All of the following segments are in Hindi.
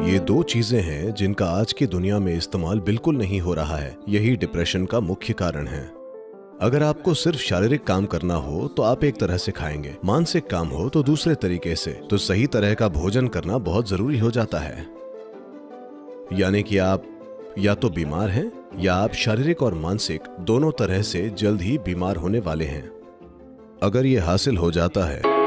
ये दो चीजें हैं जिनका आज की दुनिया में इस्तेमाल बिल्कुल नहीं हो रहा है। यही डिप्रेशन का मुख्य कारण है। अगर आपको सिर्फ शारीरिक काम करना हो तो आप एक तरह से खाएंगे, मानसिक काम हो तो दूसरे तरीके से। तो सही तरह का भोजन करना बहुत जरूरी हो जाता है। यानी कि आप या तो बीमार हैं या आप शारीरिक और मानसिक दोनों तरह से जल्द ही बीमार होने वाले हैं। अगर ये हासिल हो जाता है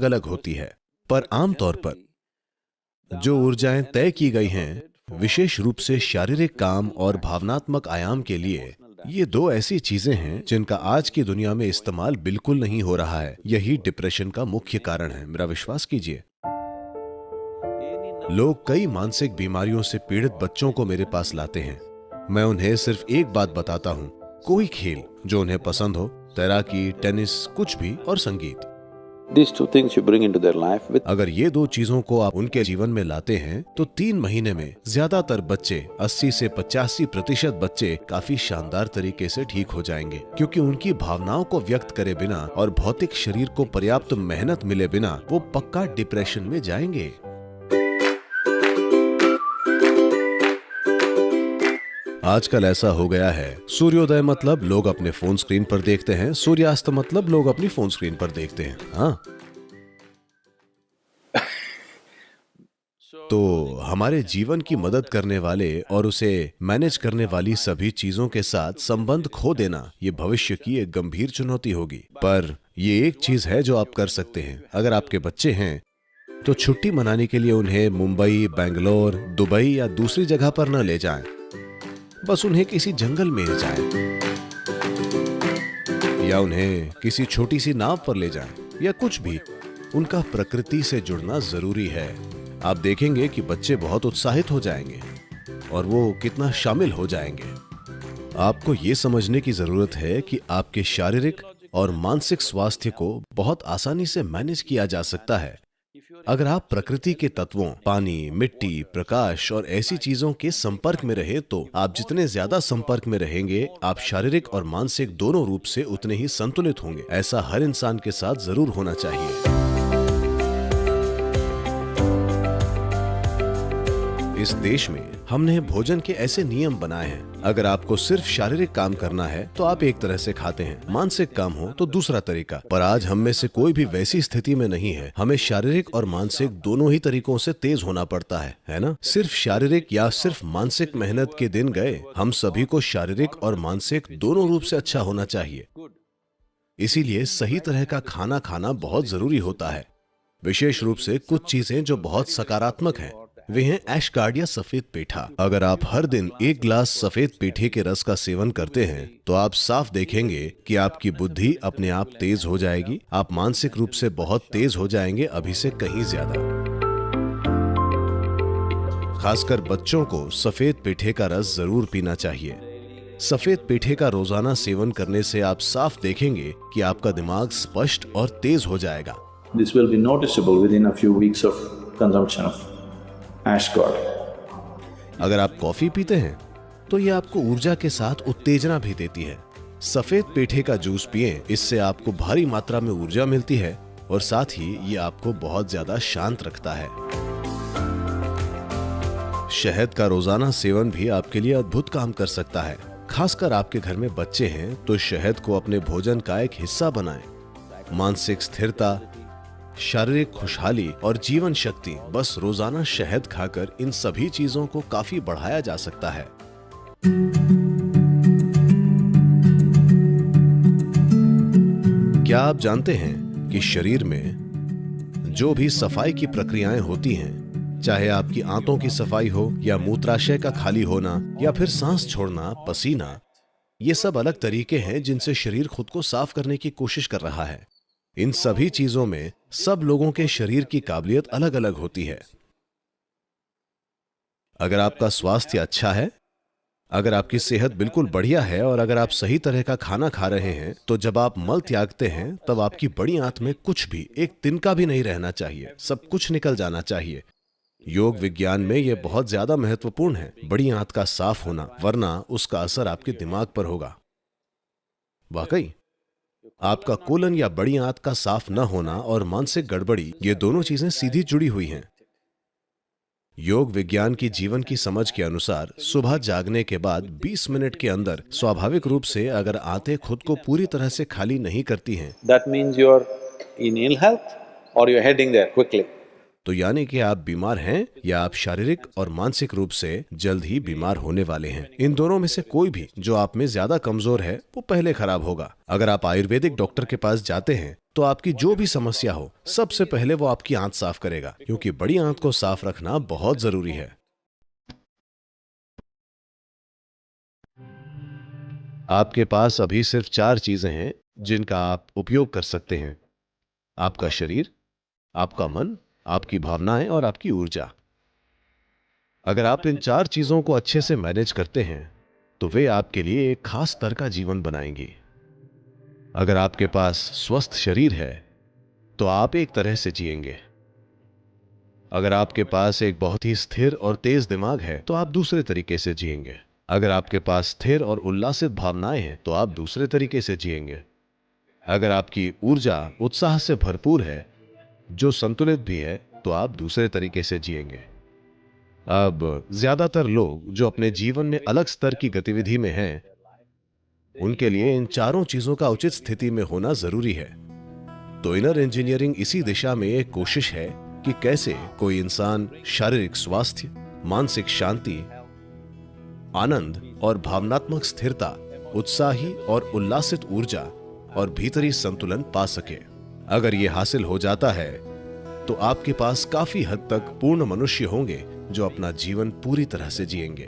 अलग होती है, पर आमतौर पर जो ऊर्जाएं तय की गई हैं, विशेष रूप से शारीरिक काम और भावनात्मक आयाम के लिए, ये दो ऐसी चीजें हैं जिनका आज की दुनिया में इस्तेमाल बिल्कुल नहीं हो रहा है। यही डिप्रेशन का मुख्य कारण है। मेरा विश्वास कीजिए, लोग कई मानसिक बीमारियों से पीड़ित बच्चों को मेरे पास लाते हैं। मैं उन्हें सिर्फ एक बात बताता हूँ, कोई खेल जो उन्हें पसंद हो, तैराकी, टेनिस, कुछ भी, और संगीत। These two things you bring into their life with अगर ये दो चीजों को आप उनके जीवन में लाते हैं तो 3 महीने में ज्यादातर बच्चे, 80 से 85% बच्चे काफी शानदार तरीके से ठीक हो जाएंगे, क्योंकि उनकी भावनाओं को व्यक्त करे बिना और भौतिक शरीर को पर्याप्त मेहनत मिले बिना वो पक्का डिप्रेशन में जाएंगे। आजकल ऐसा हो गया है, सूर्योदय मतलब लोग अपने फोन स्क्रीन पर देखते हैं, सूर्यास्त मतलब लोग अपनी फोन स्क्रीन पर देखते हैं। हाँ, तो हमारे जीवन की मदद करने वाले और उसे मैनेज करने वाली सभी चीजों के साथ संबंध खो देना, ये भविष्य की एक गंभीर चुनौती होगी। पर ये एक चीज है जो आप कर सकते हैं। अगर आपके बच्चे हैं तो छुट्टी मनाने के लिए उन्हें मुंबई, बेंगलोर, दुबई या दूसरी जगह पर न ले जाएं। बस उन्हें किसी जंगल में ले जाएं, या उन्हें किसी छोटी सी नाव पर ले जाएं, या कुछ भी। उनका प्रकृति से जुड़ना जरूरी है। आप देखेंगे कि बच्चे बहुत उत्साहित हो जाएंगे और वो कितना शामिल हो जाएंगे। आपको ये समझने की जरूरत है कि आपके शारीरिक और मानसिक स्वास्थ्य को बहुत आसानी से मैनेज किया जा सकता है अगर आप प्रकृति के तत्वों, पानी, मिट्टी, प्रकाश और ऐसी चीजों के संपर्क में रहे। तो आप जितने ज्यादा संपर्क में रहेंगे, आप शारीरिक और मानसिक दोनों रूप से उतने ही संतुलित होंगे। ऐसा हर इंसान के साथ जरूर होना चाहिए। इस देश में हमने भोजन के ऐसे नियम बनाए हैं। अगर आपको सिर्फ शारीरिक काम करना है तो आप एक तरह से खाते हैं, मानसिक काम हो तो दूसरा तरीका। पर आज हम में से कोई भी वैसी स्थिति में नहीं है। हमें शारीरिक और मानसिक दोनों ही तरीकों से तेज होना पड़ता है ना? सिर्फ शारीरिक या सिर्फ मानसिक मेहनत के दिन गए। हम सभी को शारीरिक और मानसिक दोनों रूप से अच्छा होना चाहिए। इसीलिए सही तरह का खाना खाना बहुत जरूरी होता है। विशेष रूप से कुछ चीजें जो बहुत सकारात्मक हैं, वे हैं ऐशगार्ड या सफेद पेठा। अगर आप हर दिन 1 गिलास सफेद पेठे के रस का सेवन करते हैं तो आप साफ देखेंगे कि आपकी बुद्धि अपने आप तेज हो जाएगी। आप मानसिक रूप से बहुत तेज हो जाएंगे, अभी से कहीं ज्यादा। खासकर बच्चों को सफेद पेठे का रस जरूर पीना चाहिए। सफेद पेठे का रोजाना सेवन करने से आप साफ देखेंगे कि आपका दिमाग स्पष्ट और तेज हो जाएगा। This will be noticeable within a few weeks of consumption of Ashgard. अगर आप कॉफी पीते हैं तो ये आपको ऊर्जा के साथ उत्तेजना भी देती है। सफेद पेठे का जूस पिएं, इससे आपको भारी मात्रा में ऊर्जा मिलती है और साथ ही ये आपको बहुत ज्यादा शांत रखता है। शहद का रोजाना सेवन भी आपके लिए अद्भुत काम कर सकता है। खासकर आपके घर में बच्चे हैं तो शहद को अपने भोजन का एक हिस्सा बनाएं। मानसिक स्थिरता, शारीरिक खुशहाली और जीवन शक्ति, बस रोजाना शहद खाकर इन सभी चीजों को काफी बढ़ाया जा सकता है। क्या आप जानते हैं कि शरीर में जो भी सफाई की प्रक्रियाएं होती हैं, चाहे आपकी आंतों की सफाई हो या मूत्राशय का खाली होना या फिर सांस छोड़ना, पसीना, ये सब अलग तरीके हैं जिनसे शरीर खुद को साफ करने की कोशिश कर रहा है। इन सभी चीजों में सब लोगों के शरीर की काबिलियत अलग अलग होती है। अगर आपका स्वास्थ्य अच्छा है, अगर आपकी सेहत बिल्कुल बढ़िया है और अगर आप सही तरह का खाना खा रहे हैं, तो जब आप मल त्यागते हैं तब आपकी बड़ी आंत में कुछ भी, एक तिनका भी नहीं रहना चाहिए, सब कुछ निकल जाना चाहिए। योग विज्ञान में यह बहुत ज्यादा महत्वपूर्ण है, बड़ी आंत का साफ होना, वरना उसका असर आपके दिमाग पर होगा। वाकई आपका कोलन या बड़ी आंत का साफ न होना और मानसिक गड़बड़ी, ये दोनों चीजें सीधी जुड़ी हुई हैं। योग विज्ञान की जीवन की समझ के अनुसार सुबह जागने के बाद 20 मिनट के अंदर स्वाभाविक रूप से अगर आंतें खुद को पूरी तरह से खाली नहीं करती हैं, That means you're in ill health or you're heading there quickly. तो यानी कि आप बीमार हैं या आप शारीरिक और मानसिक रूप से जल्द ही बीमार होने वाले हैं। इन दोनों में से कोई भी जो आप में ज्यादा कमजोर है वो पहले खराब होगा। अगर आप आयुर्वेदिक डॉक्टर के पास जाते हैं तो आपकी जो भी समस्या हो, सबसे पहले वो आपकी आंत साफ करेगा, क्योंकि बड़ी आंत को साफ रखना बहुत जरूरी है। आपके पास अभी सिर्फ 4 चीजें हैं जिनका आप उपयोग कर सकते हैं: आपका शरीर, आपका मन, आपकी भावनाएं और आपकी ऊर्जा। अगर आप इन 4 चीजों को अच्छे से मैनेज करते हैं तो वे आपके लिए एक खास स्तर का जीवन बनाएंगी। अगर आपके पास स्वस्थ शरीर है तो आप एक तरह से जिएंगे। अगर आपके पास एक बहुत ही स्थिर और तेज दिमाग है तो आप दूसरे तरीके से जिएंगे। अगर आपके पास स्थिर और उल्लासित भावनाएं हैं तो आप दूसरे तरीके से जिएंगे। अगर आपकी ऊर्जा उत्साह से भरपूर है, जो संतुलित भी है, तो आप दूसरे तरीके से जिएंगे। अब ज्यादातर लोग जो अपने जीवन में अलग स्तर की गतिविधि में हैं, उनके लिए इन चारों चीजों का उचित स्थिति में होना जरूरी है। तो इनर इंजीनियरिंग इसी दिशा में एक कोशिश है कि कैसे कोई इंसान शारीरिक स्वास्थ्य, मानसिक शांति, आनंद और भावनात्मक स्थिरता, उत्साही और उल्लासित ऊर्जा और भीतरी संतुलन पा सके। अगर ये हासिल हो जाता है तो आपके पास काफी हद तक पूर्ण मनुष्य होंगे जो अपना जीवन पूरी तरह से जिएंगे।